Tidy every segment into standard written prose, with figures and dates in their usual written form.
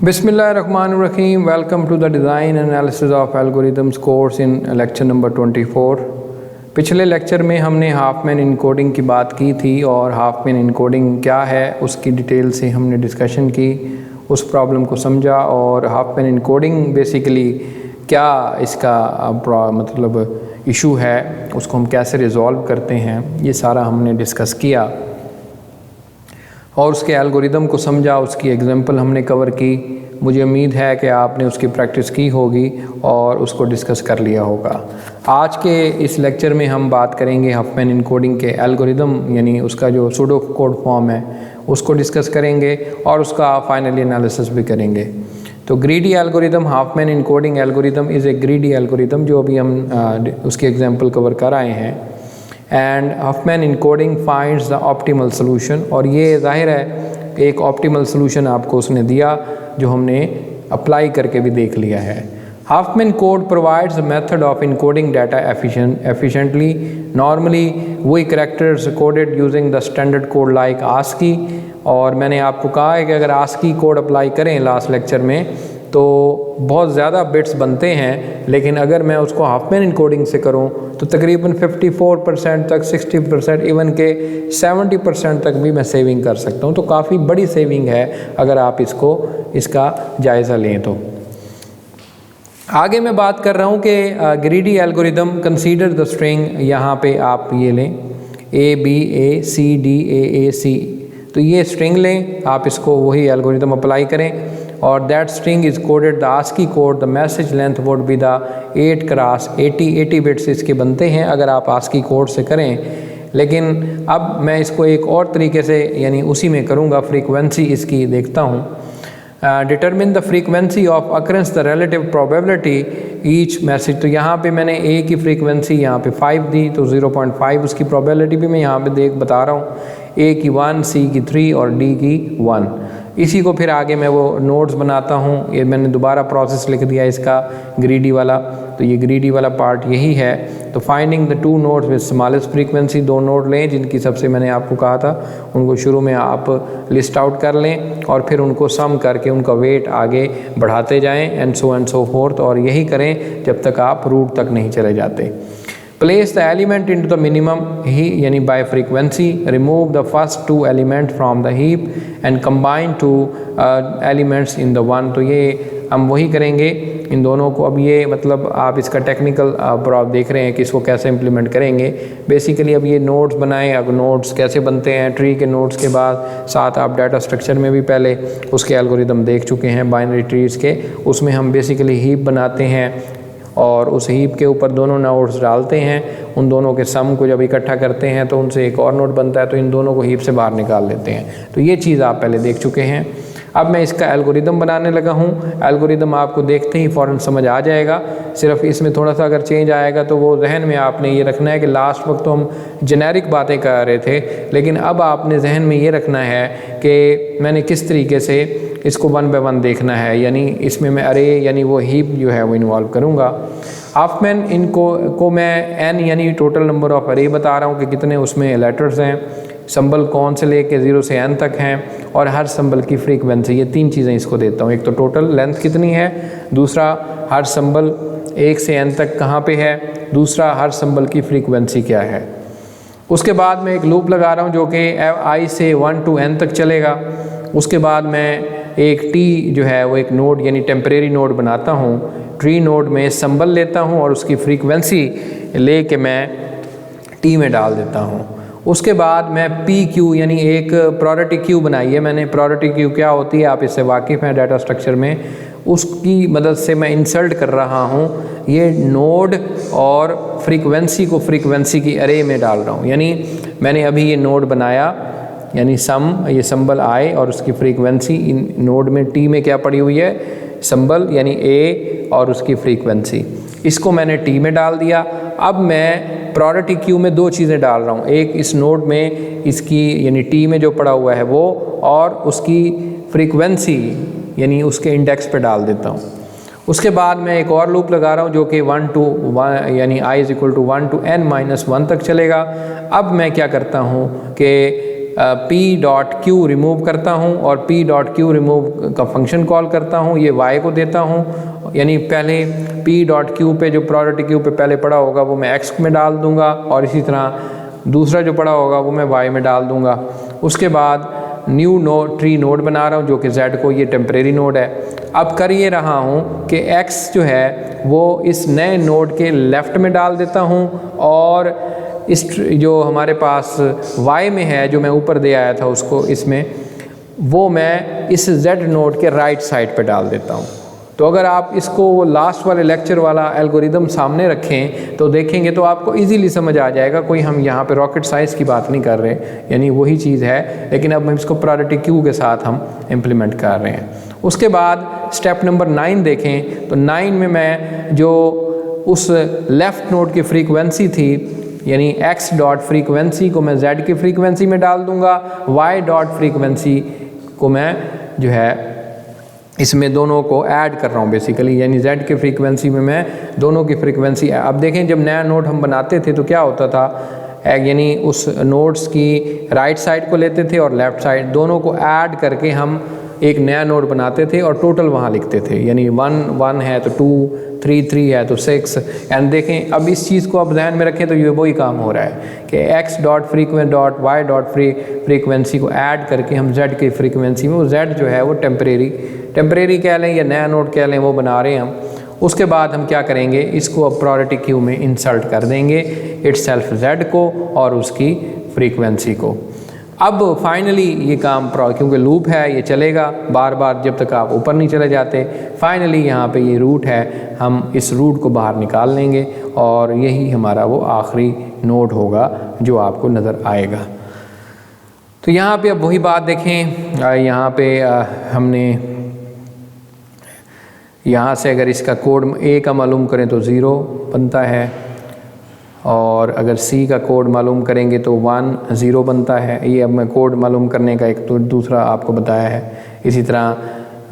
Bismillahirrahmanirrahim. Welcome to the Design Analysis of Algorithms course in lecture number 24. पिछले lecture में हमने Hopman encoding की बात की थी और हाफमैन इनकोडिंग क्या है उसकी डिटेल से हमने डिस्कशन की, उस प्रॉब्लम को समझा और हाफमैन इनकोडिंग बेसिकली क्या इसका मतलब इशू है, उसको हम कैसे रिजॉल्व करते हैं, ये सारा हमने डिस्कस किया और उसके एल्गोरिदम को समझा, उसकी एग्जांपल हमने कवर की। मुझे उम्मीद है कि आपने उसकी प्रैक्टिस की होगी और उसको डिस्कस कर लिया होगा। आज के इस लेक्चर में हम बात करेंगे हाफमैन इनकोडिंग के एल्गोरिदम, यानी उसका जो सूडो कोड फॉर्म है उसको डिस्कस करेंगे और उसका फाइनली एनालिसिस भी करेंगे। तो greedy algorithm, Hopman encoding algorithm is a greedy algorithm, जो अभी हम उसके एग्जाम्पल कवर कर आए हैं। And Hopman encoding finds the optimal solution, और ये जाहिर है एक ऑप्टिमल सोल्यूशन आपको उसने दिया जो हमने अप्लाई करके भी देख लिया है। Huffman code provides the method of encoding data efficiently. Normally वही characters coded using the standard code like ASCII, और मैंने आपको कहा है कि अगर आस्की कोड अप्लाई करें लास्ट लेक्चर में तो बहुत ज़्यादा बिट्स बनते हैं, लेकिन अगर मैं उसको हाफमैन इनकोडिंग से करूं तो तकरीबन 54% तक, 60%, इवन के 70% तक भी मैं सेविंग कर सकता हूं। तो काफ़ी बड़ी सेविंग है अगर आप इसका जायज़ा लें तो। आगे मैं बात कर रहा हूं कि greedy algorithm consider the string, यहाँ पे आप ये लें ABACDAAC, तो ये स्ट्रिंग लें, आप इसको वही एल्गोरिदम अप्लाई करें और that string is coded the ASCII code, the message length would be the 8 cross 80 bits इसके बनते हैं अगर आप आस्की कोड से करें। लेकिन अब मैं इसको एक और तरीके से यानी उसी में करूँगा, फ्रीक्वेंसी इसकी देखता हूँ। Determine the frequency of occurrence the relative probability each message, तो यहाँ पे मैंने ए की फ्रीक्वेंसी यहाँ पे 5 दी, तो 0.5 उसकी प्रोबेबिलिटी भी मैं यहाँ पे बता रहा हूँ। ए की 1, सी की 3 और डी की 1। इसी को फिर आगे मैं वो नोड्स बनाता हूँ, ये मैंने दोबारा प्रोसेस लिख दिया इसका ग्रीडी वाला, तो ये ग्रीडी वाला पार्ट यही है। तो finding the 2 nodes with smallest frequency, 2 node लें जिनकी सबसे मैंने आपको कहा था उनको शुरू में आप लिस्ट आउट कर लें और फिर उनको सम करके उनका वेट आगे बढ़ाते जाएं एंड सो फोर्थ, और यही करें जब तक आप रूट तक नहीं चले जाते। Place the element into the minimum यानी by frequency, remove the first 2 element from the heap and combine 2 elements in the one, तो ये हम वही करेंगे इन दोनों को। अब ये मतलब आप इसका टेक्निकल आप देख रहे हैं कि इसको कैसे इम्प्लीमेंट करेंगे। बेसिकली अब ये नोड्स बनाएं, अब नोड्स कैसे बनते हैं ट्री के नोड्स के बाद, साथ आप डाटा स्ट्रक्चर में भी पहले उसके एल्गोरिदम देख चुके हैं बाइनरी ट्रीज़ के, उसमें हम बेसिकली हीप बनाते हैं और उस हीप के ऊपर दोनों नोड्स डालते हैं, उन दोनों के सम को जब इकट्ठा करते हैं तो उनसे एक और नोड बनता है, तो इन दोनों को हीप से बाहर निकाल लेते हैं। तो ये चीज़ आप पहले देख चुके हैं। अब मैं इसका एल्गोरिदम बनाने लगा हूँ। एल्गोरिदम आपको देखते ही फ़ौरन समझ आ जाएगा, सिर्फ इसमें थोड़ा सा अगर चेंज आएगा तो वो जहन में आपने ये रखना है कि लास्ट वक्त तो हम जेनेरिक बातें कर रहे थे, लेकिन अब आपने जहन में ये रखना है कि मैंने किस तरीके से इसको 1 बाय 1 देखना है, यानी इसमें मैं अरे यानी वो हीप जो है वो इन्वॉल्व करूँगा। हाफमैन इनको मैं n यानी टोटल नंबर ऑफ अरे बता रहा हूँ कि कितने उसमें लेटर्स हैं, सिंबल कौन से लेके 0 से n तक हैं, और हर सिंबल की फ्रीक्वेंसी, ये 3 चीज़ें इसको देता हूँ। एक तो टोटल लेंथ कितनी है, दूसरा हर सिंबल 1 से n तक कहाँ पे है, दूसरा हर सिंबल की फ्रीक्वेंसी क्या है। उसके बाद मैं एक लूप लगा रहा हूँ जो कि i से 1 to n तक चलेगा। उसके बाद मैं एक t जो है वो एक नोड यानी टेम्परेरी नोड बनाता हूँ, ट्री नोड में सिंबल लेता हूँ और उसकी फ्रीक्वेंसी ले के मैं t में डाल देता हूँ। उसके बाद मैं PQ यानी एक प्रायोरिटी क्यू बनाई है मैंने। प्रायोरिटी क्यू क्या होती है आप इससे वाकिफ़ हैं डाटा स्ट्रक्चर में, उसकी मदद से मैं इंसर्ट कर रहा हूँ ये नोड और फ्रीक्वेंसी को फ्रीक्वेंसी की अरे में डाल रहा हूँ। यानी मैंने अभी ये नोड बनाया, यानी सम ये सिंबल आए और उसकी फ्रीक्वेंसी इन नोड में t में क्या पड़ी हुई है, सिंबल यानी a और उसकी फ्रीक्वेंसी, इसको मैंने t में डाल दिया। अब मैं प्रायोरिटी क्यू में 2 चीज़ें डाल रहा हूँ, एक इस नोड में इसकी यानी t में जो पड़ा हुआ है वो, और उसकी फ्रीक्वेंसी यानी उसके इंडेक्स पे डाल देता हूँ। उसके बाद मैं एक और लूप लगा रहा हूँ जो कि 1 to 1 यानी i = 1 to n - 1 तक चलेगा। अब मैं क्या करता हूँ कि पी डॉट क्यू रिमूव करता हूँ और पी डॉट क्यू रिमूव का फंक्शन कॉल करता हूँ, ये y को देता हूँ, यानी पहले पी डॉट क्यू पे जो प्रायोरिटी क्यू पे पहले पड़ा होगा वो मैं x में डाल दूँगा और इसी तरह दूसरा जो पड़ा होगा वो मैं y में डाल दूँगा। उसके बाद न्यू ट्री नोड बना रहा हूँ जो कि z को, ये टेम्परेरी नोड है। अब कर ये रहा हूँ कि x जो है वो इस नए नोड के लेफ़्ट में डाल देता हूँ और इस जो हमारे पास y में है जो मैं ऊपर दे आया था उसको, इसमें वो मैं इस z नोड के राइट साइड पे डाल देता हूँ। तो अगर आप इसको वो लास्ट वाले लेक्चर वाला एल्गोरिदम सामने रखें तो देखेंगे तो आपको इजीली समझ आ जाएगा। कोई हम यहाँ पे रॉकेट साइंस की बात नहीं कर रहे, यानी वही चीज़ है, लेकिन अब हम इसको प्रायोरिटी क्यू के साथ हम इम्प्लीमेंट कर रहे हैं। उसके बाद स्टेप नंबर 9 देखें तो 9 में मैं जो उस लेफ़्ट नोड की फ्रीक्वेंसी थी, यानी x डॉट फ्रीक्वेंसी को मैं z की फ्रीक्वेंसी में डाल दूंगा, y डॉट फ्रीक्वेंसी को मैं जो है इसमें दोनों को ऐड कर रहा हूँ बेसिकली, यानी z की फ्रीक्वेंसी में मैं दोनों की फ्रीक्वेंसी। अब देखें जब नया नोड हम बनाते थे तो क्या होता था, यानी उस नोड्स की राइट साइड को लेते थे और लेफ़्ट साइड दोनों को ऐड करके हम एक नया नोड बनाते थे और टोटल वहाँ लिखते थे, यानी 1 1 है तो 2, 3 3 है तो 6। एंड देखें अब इस चीज़ को आप ध्यान में रखें तो ये वही काम हो रहा है कि x dot frequent dot y dot frequency को ऐड करके हम z की फ्रीक्वेंसी में, वो z जो है वो टेम्परेरी कह लें या नया नोड कह लें, वो बना रहे हैं हम। उसके बाद हम क्या करेंगे, इसको अब प्रायोरिटी क्यू में इंसर्ट कर देंगे इटसेल्फ z को और उसकी फ्रीक्वेंसी को। अब फाइनली ये काम क्योंकि लूप है ये चलेगा बार बार जब तक आप ऊपर नहीं चले जाते। फाइनली यहाँ पे ये रूट है, हम इस रूट को बाहर निकाल लेंगे और यही हमारा वो आखिरी नोड होगा जो आपको नज़र आएगा। तो यहाँ पे अब वही बात देखें, यहाँ पे हमने यहाँ से अगर इसका कोड A का मालूम करें तो 0 बनता है और अगर C का कोड मालूम करेंगे तो 1 0 बनता है। ये अब मैं कोड मालूम करने का एक तो दूसरा आपको बताया है। इसी तरह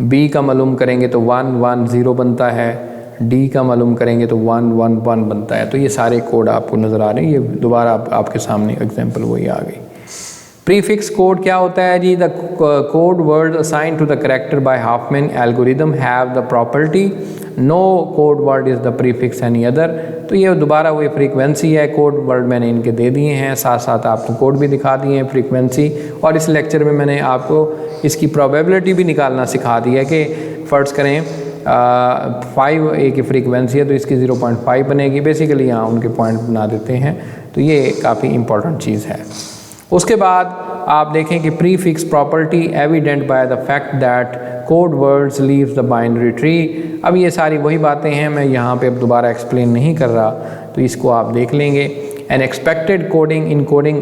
B का मालूम करेंगे तो 1 1 0 बनता है, D का मालूम करेंगे तो 1 1 1 बनता है। तो ये सारे कोड आपको नज़र आ रहे हैं, ये दोबारा आपके सामने एग्जांपल वही आ गई। प्रीफिक्स कोड क्या होता है जी, the code word assign to the character by Huffman algorithm have the property no code word is the prefix any other. तो ये दोबारा वही फ्रीक्वेंसी है, कोड वर्ड मैंने इनके दे दिए हैं, साथ साथ आपको कोड भी दिखा दिए हैं फ्रीक्वेंसी। और इस लेक्चर में मैंने आपको इसकी प्रोबेबिलिटी भी निकालना सिखा दी है कि फ़र्ज़ करें 5A की फ्रीक्वेंसी है तो इसकी 0.5 बनेगी। बेसिकली यहाँ उनके पॉइंट बना देते हैं, तो ये काफ़ी इंपॉर्टेंट चीज़ है। उसके बाद आप देखें कि prefix property evident by the fact that code words leaves the binary tree. अब ये सारी वही बातें हैं, मैं यहाँ पे अब दोबारा एक्सप्लेन नहीं कर रहा, तो इसको आप देख लेंगे। An expected coding encoding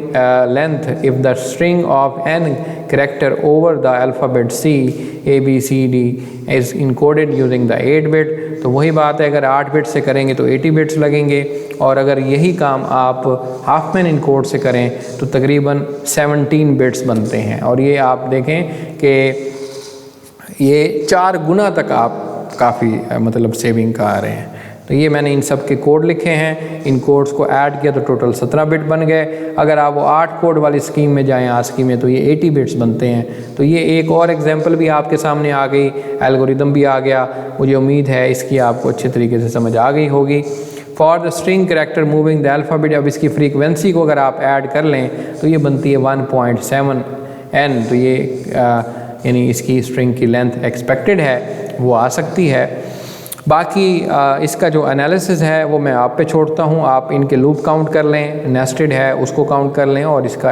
length if the string of N character over the alphabet C A B C D is encoded using the 8 bit. तो वही बात है, अगर 8 बिट से करेंगे तो 80 बिट्स लगेंगे, और अगर यही काम आप हाफमैन इनकोड से करें तो तकरीबन 17 बिट्स बनते हैं। और ये आप देखें कि ये 4 गुना तक आप काफ़ी मतलब सेविंग का आ रहे हैं। तो ये मैंने इन सब के कोड लिखे हैं, इन कोड्स को ऐड किया तो टोटल 17 बिट बन गए। अगर आप वो 8 कोड वाली स्कीम में जाएं आस्की में तो ये 80 बिट्स बनते हैं। तो ये एक और एग्जांपल भी आपके सामने आ गई, एल्गोरिदम भी आ गया। मुझे उम्मीद है इसकी आपको अच्छे तरीके से समझ आ गई होगी। For the string character moving the alphabet, अब इसकी फ्रीक्वेंसी को अगर आप ऐड कर लें तो ये बनती है 1.7 n। तो ये यानी इसकी स्ट्रिंग की लेंथ एक्सपेक्टेड है वो आ सकती है। बाकी इसका जो एनालिसिस है वो मैं आप पे छोड़ता हूँ, आप इनके लूप काउंट कर लें, नेस्टेड है उसको काउंट कर लें और इसका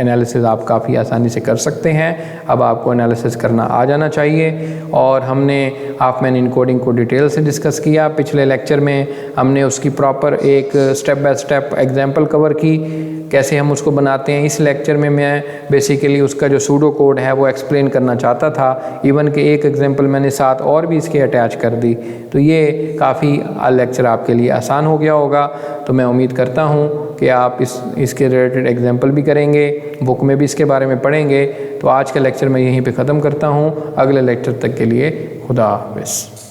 एनालिसिस आप काफ़ी आसानी से कर सकते हैं। अब आपको एनालिसिस करना आ जाना चाहिए। और हमने हाफमैन इनकोडिंग को डिटेल से डिस्कस किया। पिछले लेक्चर में हमने उसकी प्रॉपर एक step by step example cover की, कैसे हम उसको बनाते हैं। इस लेक्चर में मैं बेसिकली उसका जो सूडो कोड है वो एक्सप्लेन करना चाहता था, इवन कि एक एग्जांपल मैंने साथ और भी इसके अटैच कर दी। तो ये काफ़ी लेक्चर आपके लिए आसान हो गया होगा। तो मैं उम्मीद करता हूँ कि आप इसके रिलेटेड एग्जांपल भी करेंगे, बुक में भी इसके बारे में पढ़ेंगे। तो आज का लेक्चर मैं यहीं पे ख़त्म करता हूँ। अगले लेक्चर तक के लिए खुदा हाफ़िज़।